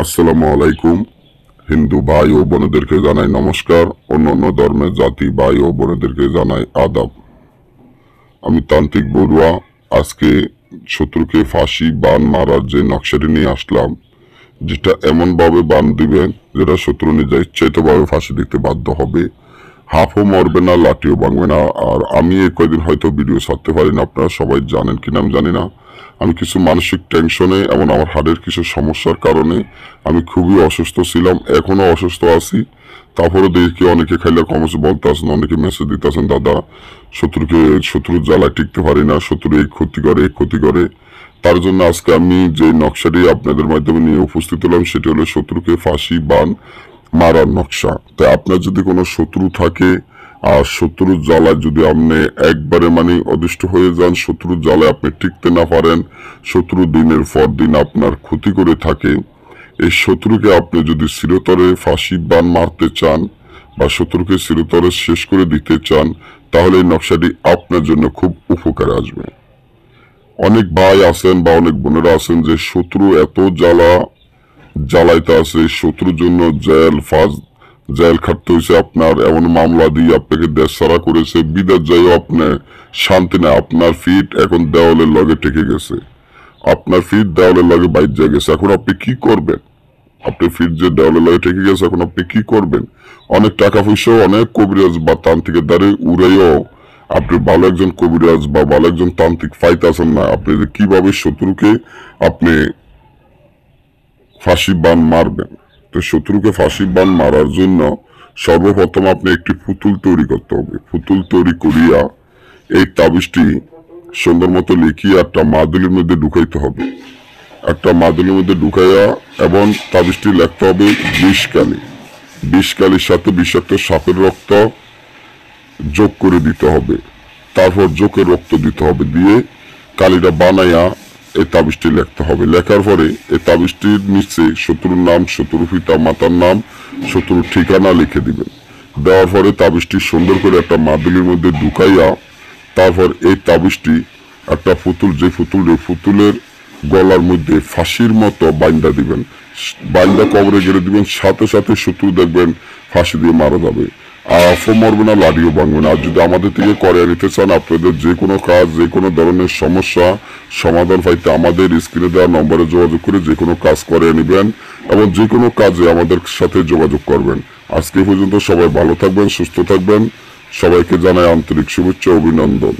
আসসালামু আলাইকুম। হিন্দু ভাই ও বোনেদেরকে জানাই নমস্কার, অন্যান্য ধর্মের জাতি ভাই ও বোনেদেরকে জানাই আদাব। আমি তান্ত্রিক বড়ুয়া। আজকে শত্রুকে ফাঁসি বান মারার যে নকশাটি নিয়ে আসলাম, যেটা এমনভাবে বান দিবেন যেটা শত্রু নিজে ইচ্ছাইতভাবে ফাঁসি দিতে বাধ্য হবে। হাফও মরবে না, লাঠিও ভাঙবে না। আর আমি এই কয়দিন হয়তো ভিডিও ছাড়তে পারি না, আপনারা সবাই জানেন কিনা আমি জানি না। আমি কিছু মানসিক টেনশনে এবং আমার হার্টের কিছু সমস্যার কারণে আমি খুবই অসুস্থ ছিলাম, এখনো অসুস্থ আছি। তারপরে দেখি অনেকে খাইলে কমেন্টস বলতে আসেন, অনেকে মেসেজ দিতেছেন, দাদা শত্রুর জ্বালায় টিকতে পারি না, শত্রু এই ক্ষতি করে এই ক্ষতি করে। তার জন্য আজকে আমি যে নকশাটি আপনাদের মাধ্যমে নিয়ে উপস্থিত হলাম সেটি হলো শত্রুকে ফাঁসি বান মারার নকশা। তাই আপনার যদি কোনো শত্রু থাকে আর শত্রুর জ্বালায় যদি আপনি একবারে অদৃষ্ট হয়ে যান, শত্রুর জ্বালায় আপনি টিকতে না পারেন, শত্রু দিনের পর দিন আপনার ক্ষতি করে থাকে, এই শত্রুকে আপনি যদি চিরতরে ফাঁসি বান মারতে চান বা শত্রুকে চিরতরে শেষ করে দিতে চান, তাহলে এই নকশাটি আপনার জন্য খুব উপকারে আসবে। অনেক ভাই আছেন বা অনেক বোনেরা আছেন যে শত্রু এত জ্বালাইতে আছে, শত্রুর জন্য জেল খাটতে হয়েছে আপনার, এমন মামলা দিয়ে আপনাকে দেশ ছাড়া করেছে, বিদেশ যাইও আপনি শান্তি নেই। আপনার ফিট এখন দেওয়ালের লগে টেকে গেছে, আপনার ফিট দেওয়ালের লগে বাইর যা গেছে। এখন আপনি কি করবেন? আপনি ফিট যে দেওয়ালের লগে টেকে গেছে, এখন আপনি কি করবেন? অনেক টাকা পয়সা অনেক কবিরাজ বা তান্ত্রিকের দ্বারে উড়াইও আপনি ভালো একজন কবিরাজ বা ভালো একজন তান্ত্রিক পাইতেছেন না। আপনি যে কিভাবে শত্রুকে আপনি ফাঁসি বান মারবেন। তো শত্রুকে ফাঁসি বান মারার জন্য সর্বপ্রথম আপনি একটি পুতুল তৈরি করতে হবে। পুতুল তৈরি করিয়া এই তাবিজটি সুন্দর মতো লিখিয়ে একটা মাদুলির মধ্যে ঢুকাইতে হবে। একটা মাদুলির মধ্যে ঢুকাইয়া এবং তাবিজটি লিখতে হবে বিষকালি। বিষকালির সাথে বিষাক্ত সাপের রক্ত যোগ করে দিতে হবে। তারপর যোগের রক্ত দিতে হবে, দিয়ে কালিটা বানাইয়া এই তাবিজটি লিখতে হবে। লেখার পরে এই তাবিজটির নিচে শত্রুর নাম, শত্রুর পিতা মাতার নাম, শত্রুর ঠিকানা লিখে দিবেন। দেওয়ার পরে তাবিজটি সুন্দর করে একটা মাদুলির মধ্যে ঢুকাইয়া তারপর এই তাবিজটি একটা পুতুল, যে পুতুলের গলার মধ্যে ফাঁসির মতো বাইন্দা দিবেন। বাইন্দা কবরে গেড়ে দিবেন, সাথে সাথে শত্রু দেখবেন ফাঁসি দিয়ে মারা যাবে। আর আফও মরবে না, লাঠিও ভাঙবে না। আর যদি আমাদের থেকে করে নিতে চান, আপনাদের যে কোনো কাজ, যে কোনো ধরনের সমস্যা সমাধান পাইতে আমাদের স্ক্রিনে দেওয়া নম্বরে যোগাযোগ করে যে কোনো কাজ করে নেবেন এবং যে কোনো কাজে আমাদের সাথে যোগাযোগ করবেন। আজকে পর্যন্ত সবাই ভালো থাকবেন, সুস্থ থাকবেন। সবাইকে জানাই আন্তরিক শুভেচ্ছা, অভিনন্দন।